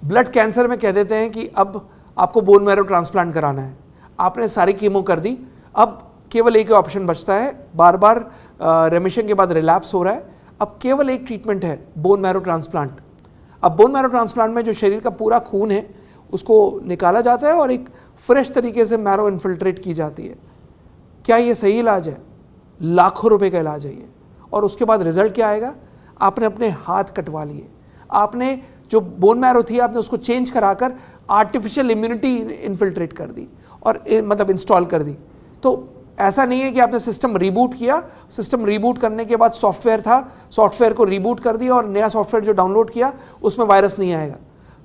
Blood cancer में कह देते हैं कि अब आपको बोन मैरो ट्रांसप्लांट कराना है, आपने सारी कीमो कर दी, अब केवल एक ऑप्शन बचता है, बार बार रेमिशन के बाद रिलैप्स हो रहा है, अब केवल एक ट्रीटमेंट है, बोन मैरो ट्रांसप्लांट। अब बोन मैरो ट्रांसप्लांट में जो शरीर का पूरा खून है उसको निकाला जाता है और एक फ्रेश तरीके से मैरो इन्फिल्ट्रेट की जाती है। क्या ये सही इलाज है? लाखों रुपए का इलाज है ये। और उसके बाद रिजल्ट क्या आएगा? आपने अपने हाथ कटवा लिए, आपने जो बोन मैरो थी आपने उसको चेंज कराकर आर्टिफिशियल इम्यूनिटी इन्फिल्ट्रेट कर दी और मतलब इंस्टॉल कर दी। तो ऐसा नहीं है कि आपने सिस्टम रिबूट किया, सिस्टम रिबूट करने के बाद सॉफ्टवेयर था, सॉफ्टवेयर को रिबूट कर दिया और नया सॉफ्टवेयर जो डाउनलोड किया उसमें वायरस नहीं आएगा।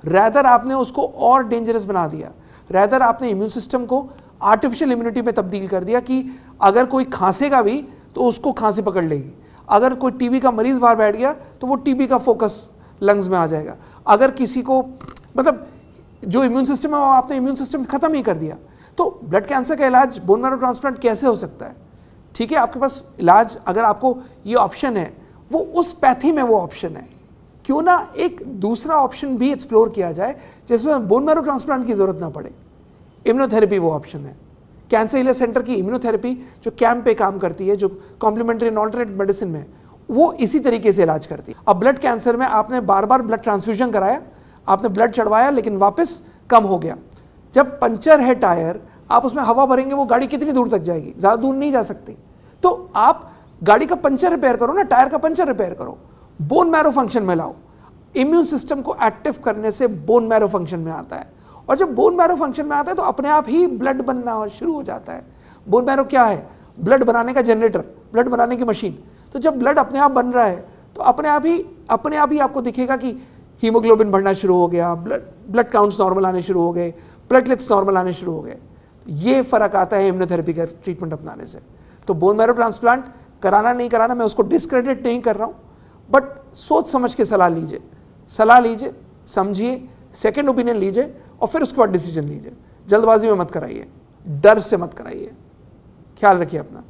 रैदर आपने उसको और डेंजरस बना दिया, रैदर आपने इम्यून सिस्टम को आर्टिफिशियल इम्यूनिटी में तब्दील कर दिया कि अगर कोई खांसेगा भी तो उसको खांसी पकड़ लेगी, अगर कोई टीबी का मरीज बाहर बैठ गया तो वो टीबी का फोकस लंग्स में आ जाएगा, अगर किसी को मतलब जो इम्यून सिस्टम है वो आपने इम्यून सिस्टम खत्म ही कर दिया। तो ब्लड कैंसर का इलाज बोन मैरो ट्रांसप्लांट कैसे हो सकता है? ठीक है, आपके पास इलाज अगर आपको ये ऑप्शन है, वो उस पैथी में वो ऑप्शन है, क्यों ना एक दूसरा ऑप्शन भी एक्सप्लोर किया जाए जिसमें बोन मैरो ट्रांसप्लांट की जरूरत ना पड़े। इम्यूनोथेरेपी वो ऑप्शन है। कैंसर हीलर सेंटर की इम्यूनोथेरेपी जो कैंप पे काम करती है, जो कॉम्प्लीमेंट्री एंड ऑल्टरनेट मेडिसिन में, वो इसी तरीके से इलाज करती है। अब ब्लड कैंसर में आपने बार बार ब्लड ट्रांसफ्यूजन कराया, आपने ब्लड चढ़वाया लेकिन वापस कम हो गया। जब पंचर है टायर, आप उसमें हवा भरेंगे वो गाड़ी कितनी दूर तक जाएगी? ज़्यादा दूर नहीं जा सकती। तो आप गाड़ी का पंचर रिपेयर करो ना, टायर का पंचर रिपेयर करो, बोन मैरो फंक्शन में लाओ। इम्यून सिस्टम को एक्टिव करने से बोन मैरो फंक्शन में आता है, और जब बोन मैरो फंक्शन में आता है तो अपने आप ही ब्लड बनना शुरू हो जाता है। बोन मैरो क्या है? ब्लड बनाने का जनरेटर, ब्लड बनाने की मशीन। तो जब ब्लड अपने आप बन रहा है तो अपने आप ही आपको दिखेगा कि हीमोग्लोबिन बढ़ना शुरू हो गया, ब्लड काउंट्स नॉर्मल आने शुरू हो गए, प्लेटलेट्स नॉर्मल आने शुरू हो गए। ये फ़र्क आता है इम्यूनोथेरेपी का ट्रीटमेंट अपनाने से। तो बोन मैरो ट्रांसप्लांट कराना नहीं कराना, मैं उसको डिस्क्रेडिट नहीं कर रहा हूँ, बट सोच समझ के सलाह लीजिए, समझिए, सेकेंड ओपिनियन लीजिए और फिर उसके बाद डिसीजन लीजिए। जल्दबाजी में मत कराइए, डर से मत कराइए। ख्याल रखिए अपना।